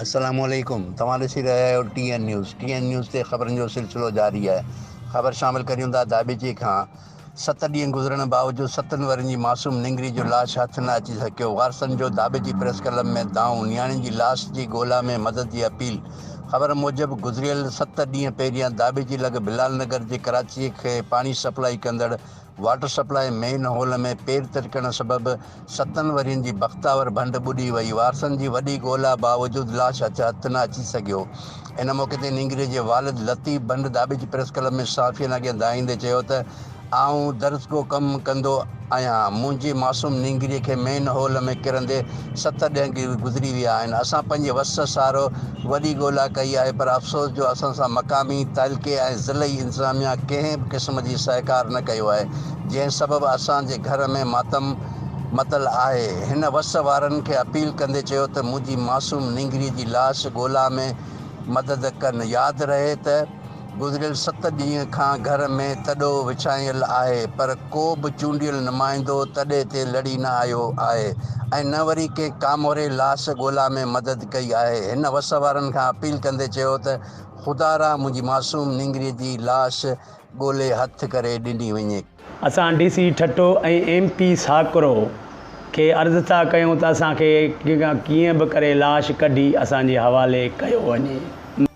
अस्सलामुअलैकुम तव्हां ॾिसी रहिया आहियो TN न्यूज़ ते ख़बरनि जो सिलसिलो जारी आहे। ख़बर शामिल करियूं था दाबेची खां। 7 ॾींहं गुज़रण बावजूदि 7 वरनि जी मासूम निंगरी जो लाश हथ न अची सघियो। वारसनि जो दाबेची प्रेस क्लब में दाऊं, नियाणी जी लाश जी ॻोल्हा में मदद जी अपील। ख़बर मूजिबि गुज़िरियल 7 ॾींहं पहिरियां दाबेची लॻ बिलाल नगर जे कराची खे पाणी सप्लाई कंदड़ वाटर सप्लाई मेन होल में पेर तिरकण सबबि 7 वरियनि जी बख़्तावर भंड ॿुॾी वई। वारसनि जी वॾी ॻोल्हा बावजूदि लाश हथ न अची सघियो। इन मौक़े ते निंगरे जे वालिद लतीफ़ भंड दाबेची प्रेस क्लब में साफ़ियनि अॻियां दाईंदे चयो त आऊं दर्ज़गो कमु कंदो आहियां। मुंहिंजी मासूम निंगरीअ खे मेन होल में किरंदे 7 ॾींहं गुज़री विया आहिनि। असां पंहिंजे वस सारो वॾी ॻोल्हा कई आहे, पर अफ़सोस जो असां सां मक़ामी तालिक़े ऐं ज़िलई इंतिज़ामिया कंहिं बि क़िस्म जी सहकार न कयो आहे, जंहिं सबबि असांजे घर में मातम मतल आहे। हिन वस वारनि खे अपील कंदे चयो त मुंहिंजी मासूम निंगरी जी लाश ॻोल्हा में मदद कनि। यादि रहे त गुज़िरियल 7 ॾींहं खां घर में तॾो विछायल आहे, पर को बि चूंडियल नुमाइंदो तॾे ते लड़ी न आयो आहे ऐं न वरी कंहिं कामोरे लाश ॻोल्हा में मदद कई आहे। हिन वस वारनि खां अपील कंदे चयो त ख़ुदा मुंहिंजी मासूम निंगरी जी लाश ॻोल्हे हथ करे ॾिनी वञे। असां DC ठट्टो ऐं MP साकरो खे अर्ज़ु था कयूं त असांखे कीअं बि करे लाश कढी असांजे हवाले कयो वञे।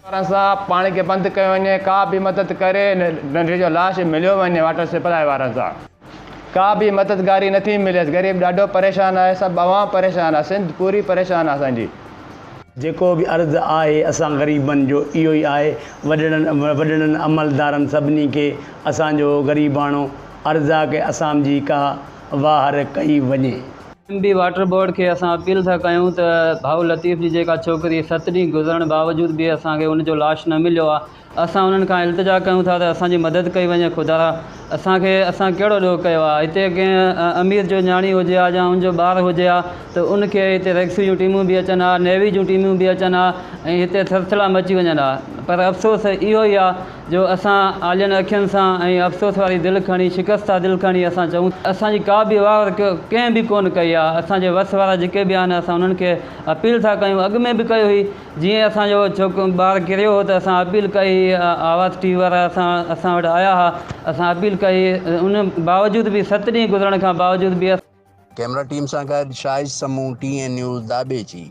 सां पाणी खे बंदि कयो वञे, का बि मदद करे नंढे जो लाश मिलियो वञे। वाटर सप्लाई वारनि सां का बि मददगारी नथी मिलेसि। ग़रीब ॾाढो परेशान आहे, सभु आवाम परेशान आहे, सिंध पूरी परेशान आहे असांजी। जेको बि अर्ज़ु आहे असां ग़रीबनि जो इहो ई आहे। वॾड़नि अमलदारनि सभिनी खे असांजो ग़रीबाणो अर्ज़ु आहे की असांजी का वाहर कई वञे। MP वाटर बोर्ड खे असां अपील था कयूं त भाऊ लतीफ़ जी जेका छोकिरी 7 ॾींहं गुज़रण बावजूदि बि असांखे उनजो लाश न मिलियो आहे। असां उन्हनि खां इल्तिजा कयूं था त असांजी मदद कई वञे। ख़ुदा असां कहिड़ो ॾोह कयो आहे? हिते कंहिं अमीर जो न्याणी हुजे हा या उनजो ॿारु हुजे हा त उनखे हिते रेस्क्यू जूं टीमूं बि अचनि हा, नेवी जूं टीमूं बि अचनि हा ऐं हिते थरथला मची वञनि हा। पर अफ़सोस इहो ई आहे जो असां आलियनि अखियुनि सां ऐं अफ़सोस वारी दिलि खणी, शिकस्ता दिलि खणी असां चऊं असांजी का बि वार कंहिं बि कोन कई आहे। असांजे वस वारा जेके बि आहिनि असां उन्हनि खे अपील था कयूं। अॻु में बि कयो हुई, जीअं असांजो ॿारु किरियो हो त असां अपील कई, आवाज़ TV वारा असां वटि आया हुआ, असां अपील कई। उन बावजूदि बि 7 ॾींहं गुज़रण खां बावजूदि बि कैमरा टीम सां गॾु शाहिद समूह TN न्यूज़ दाबेची।